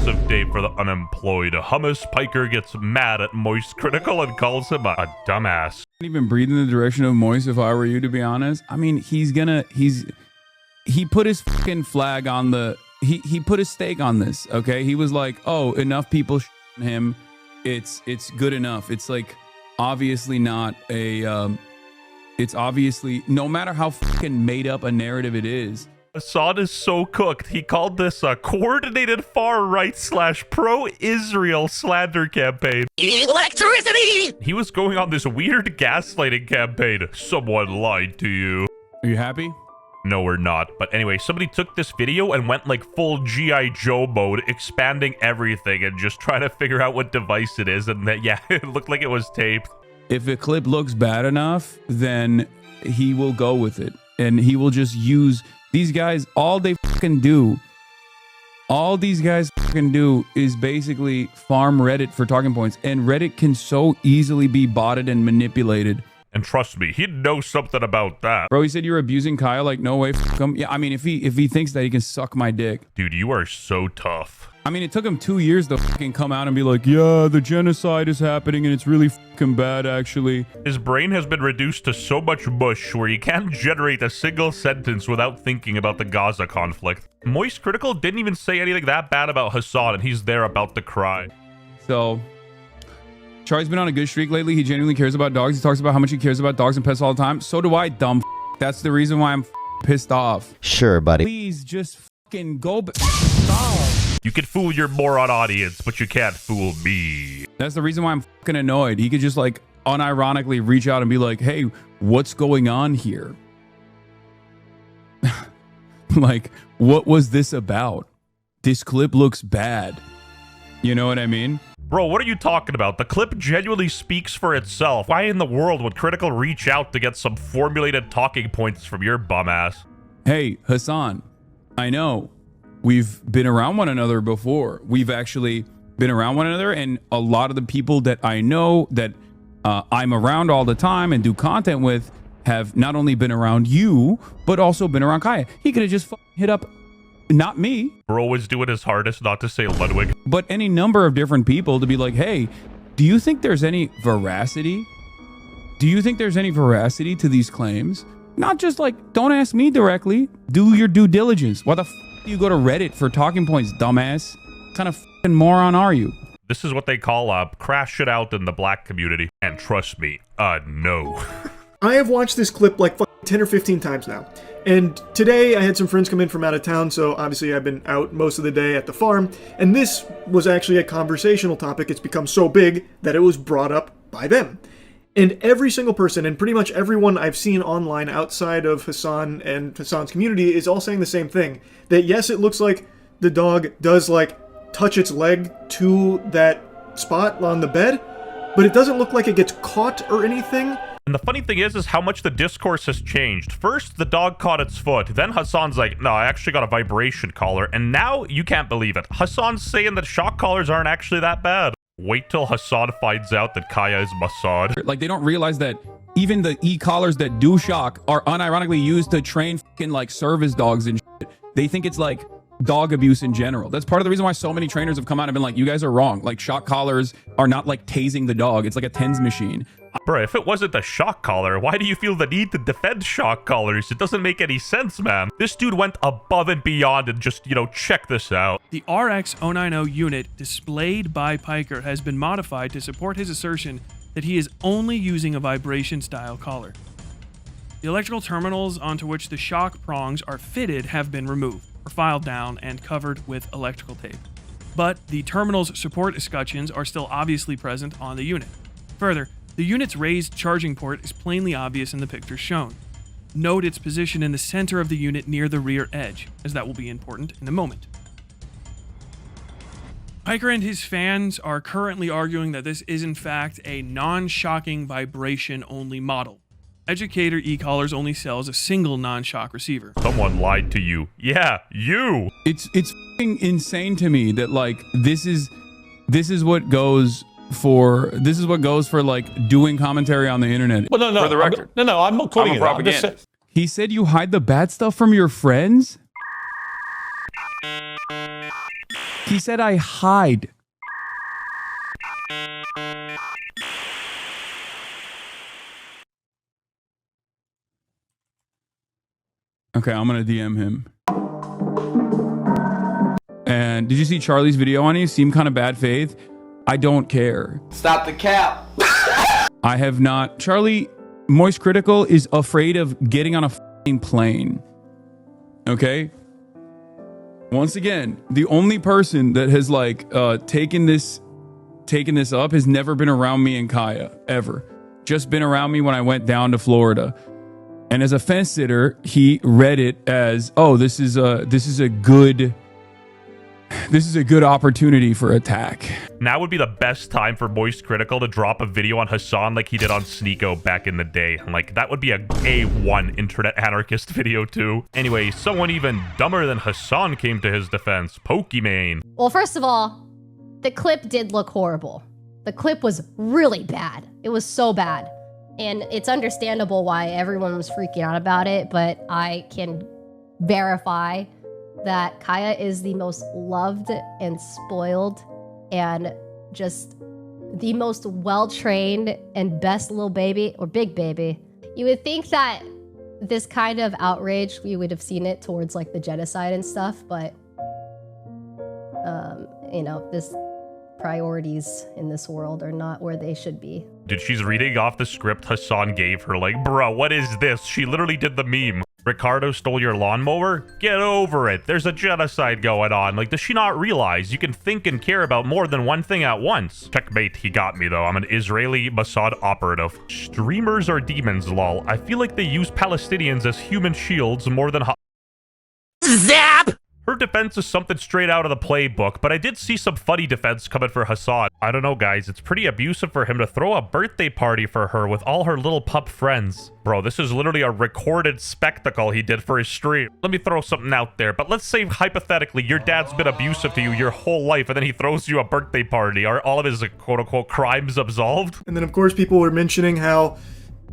depressive day for the unemployed. Hasan Piker gets mad at MoistCritikal and calls him a dumbass. I wouldn't even breathe in the direction of Moist if I were you, to be honest. I mean, he put his fucking flag on the, he put his stake on this, okay? He was like, oh, enough people on him. It's good enough. It's like obviously not a, it's obviously, no matter how fucking made up a narrative it is. Hasan is so cooked. He called this a coordinated far-right / pro-Israel slander campaign. Electricity! He was going on this weird gaslighting campaign. Someone lied to you. Are you happy? No, we're not. But anyway, somebody took this video and went like full G.I. Joe mode, expanding everything and just trying to figure out what device it is. And that, yeah, it looked like it was taped. If a clip looks bad enough, then he will go with it. And he will just use these guys. All they fucking do, all these guys fucking do is basically farm Reddit for talking points. And Reddit can so easily be botted and manipulated. And trust me, he'd know something about that. Bro, he said you're abusing Kyle. Like, no way, fuck him. Yeah, I mean, if he thinks that, he can suck my dick. Dude, you are so tough. I mean, it took him 2 years to fucking come out and be like, yeah, the genocide is happening and it's really fucking bad, actually. His brain has been reduced to so much mush where he can't generate a single sentence without thinking about the Gaza conflict. MoistCritikal didn't even say anything that bad about Hasan, and he's there about to cry. So, Charlie's been on a good streak lately. He genuinely cares about dogs. He talks about how much he cares about dogs and pets all the time. So do I, dumb f***. That's the reason why I'm pissed off. Sure, buddy. Please just fucking go back. Stop. You can fool your moron audience, but you can't fool me. That's the reason why I'm fucking annoyed. He could just like unironically reach out and be like, hey, what's going on here? Like, what was this about? This clip looks bad. You know what I mean? Bro, what are you talking about? The clip genuinely speaks for itself. Why in the world would Critical reach out to get some formulated talking points from your bum ass? Hey, Hasan, I know we've been around one another before. We've actually been around one another, and a lot of the people that I know that I'm around all the time and do content with have not only been around you, but also been around Kaya. He could have just hit up, not me. Bro was doing his hardest not to say Ludwig. But any number of different people to be like, hey, do you think there's any veracity? Do you think there's any veracity to these claims? Not just like, don't ask me directly. Do your due diligence. Why the f do you go to Reddit for talking points, dumbass? What kind of f***ing moron are you? This is what they call crash it out in the black community. And trust me, no. I have watched this clip like 10 or 15 times now. And today I had some friends come in from out of town, so obviously I've been out most of the day at the farm. And this was actually a conversational topic. It's become so big that it was brought up by them. And every single person, and pretty much everyone I've seen online outside of Hasan and Hasan's community, is all saying the same thing. That yes, it looks like the dog does like touch its leg to that spot on the bed, but it doesn't look like it gets caught or anything. And the funny thing is how much the discourse has changed. First, the dog caught its foot. Then Hasan's like, no, I actually got a vibration collar. And now you can't believe it. Hasan's saying that shock collars aren't actually that bad. Wait till Hasan finds out that Kaya is Mossad. Like, they don't realize that even the e-collars that do shock are unironically used to train fucking like service dogs and shit. They think it's like dog abuse in general. That's part of the reason why so many trainers have come out and been like, you guys are wrong. Like, shock collars are not like tasing the dog. It's like a TENS machine. Bro, if it wasn't a shock collar, why do you feel the need to defend shock collars? It doesn't make any sense, man. This dude went above and beyond and just, check this out. The RX-090 unit displayed by Piker has been modified to support his assertion that he is only using a vibration-style collar. The electrical terminals onto which the shock prongs are fitted have been removed, or filed down and covered with electrical tape. But the terminal's support escutcheons are still obviously present on the unit. Further, the unit's raised charging port is plainly obvious in the pictures shown. Note its position in the center of the unit near the rear edge, as that will be important in a moment. Piker and his fans are currently arguing that this is in fact a non-shocking vibration-only model. Educator e-collars only sells a single non-shock receiver. Someone lied to you. Yeah, you! It's f***ing insane to me that like this is what goes for like doing commentary on the internet. Well, no. For the record. I'm not calling I'm it a that. propaganda. He said you hide the bad stuff from your friends? He He said I hide. Okay, I'm gonna DM him. And did you see Charlie's video on you? Seemed kind of bad faith. I don't care. Stop the cap. I have not. Charlie, MoistCritikal is afraid of getting on a f***ing plane. Okay? Once again, the only person that has like taken this up has never been around me and Kaya, ever. Just been around me when I went down to Florida. And as a fence sitter, he read it as, oh, this is a good opportunity for attack. Now would be the best time for MoistCritikal to drop a video on Hasan like he did on Sneeko back in the day. Like, that would be a A1 internet anarchist video too. Anyway, someone even dumber than Hasan came to his defense. Pokimane. Well, first of all, the clip did look horrible. The clip was really bad. It was so bad. And it's understandable why everyone was freaking out about it, but I can verify that Kaya is the most loved and spoiled and just the most well-trained and best little baby, or big baby. You would think that this kind of outrage, we would have seen it towards like the genocide and stuff, but you know, this priorities in this world are not where they should be. Dude, she's reading off the script Hasan gave her. Like, bro, what is this? She literally did the meme. Ricardo stole your lawnmower? Get over it. There's a genocide going on. Like, does she not realize you can think and care about more than one thing at once? Checkmate, he got me though. I'm an Israeli Mossad operative. Streamers are demons, lol. I feel like they use Palestinians as human shields more than Zap! Her defense is something straight out of the playbook, but I did see some funny defense coming for Hasan. I don't know, guys. It's pretty abusive for him to throw a birthday party for her with all her little pup friends. Bro, this is literally a recorded spectacle he did for his stream. Let me throw something out there, but let's say, hypothetically, your dad's been abusive to you your whole life, and then he throws you a birthday party. Are all of his quote-unquote crimes absolved? And then, of course, people were mentioning how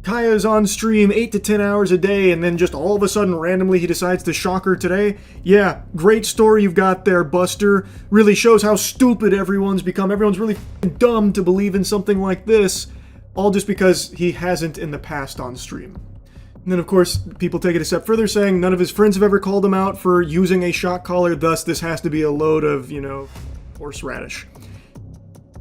Kaya's on stream 8 to 10 hours a day, and then just all of a sudden, randomly, he decides to shock her today. Yeah, great story you've got there, Buster. Really shows how stupid everyone's become. Everyone's really dumb to believe in something like this, all just because he hasn't in the past on stream. And then, of course, people take it a step further, saying none of his friends have ever called him out for using a shock collar, thus this has to be a load of, you know, horseradish.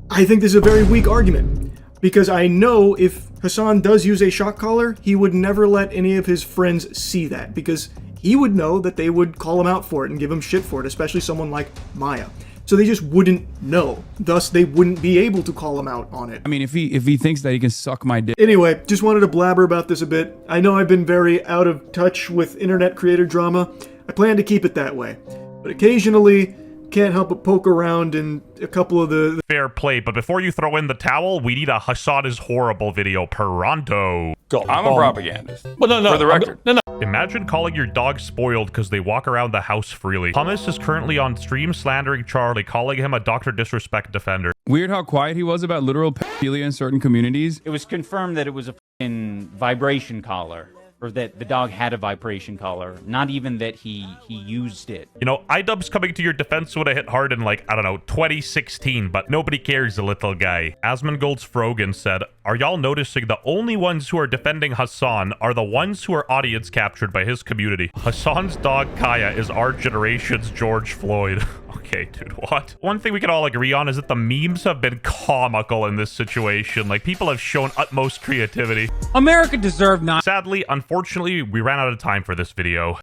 I think this is a very weak argument, because I know if Hasan does use a shock collar, he would never let any of his friends see that, because he would know that they would call him out for it and give him shit for it, especially someone like Maya. So they just wouldn't know. Thus, they wouldn't be able to call him out on it. I mean, if he thinks that he can suck my dick. Anyway, just wanted to blabber about this a bit. I know I've been very out of touch with internet creator drama. I plan to keep it that way. But occasionally, can't help but poke around in a couple of the... Fair play, but before you throw in the towel, we need a Hasan is horrible video pronto. I'm a propagandist. Well, no. For the record. No. Imagine calling your dog spoiled because they walk around the house freely. Hummus is currently on stream slandering Charlie, calling him a Dr. Disrespect defender. Weird how quiet he was about literal pedophilia in certain communities. It was confirmed that it was a f***ing vibration collar, or that the dog had a vibration collar, not even that he used it. You know, iDubbbz coming to your defense would have hit hard in, like, I don't know, 2016, but nobody cares, the little guy. Asmongold's Frogan said, are y'all noticing the only ones who are defending Hasan are the ones who are audience captured by his community? Hasan's dog Kaya is our generation's George Floyd. Okay, dude, what? One thing we can all agree on is that the memes have been comical in this situation. Like, people have shown utmost creativity. America deserved not. Sadly, unfortunately, we ran out of time for this video.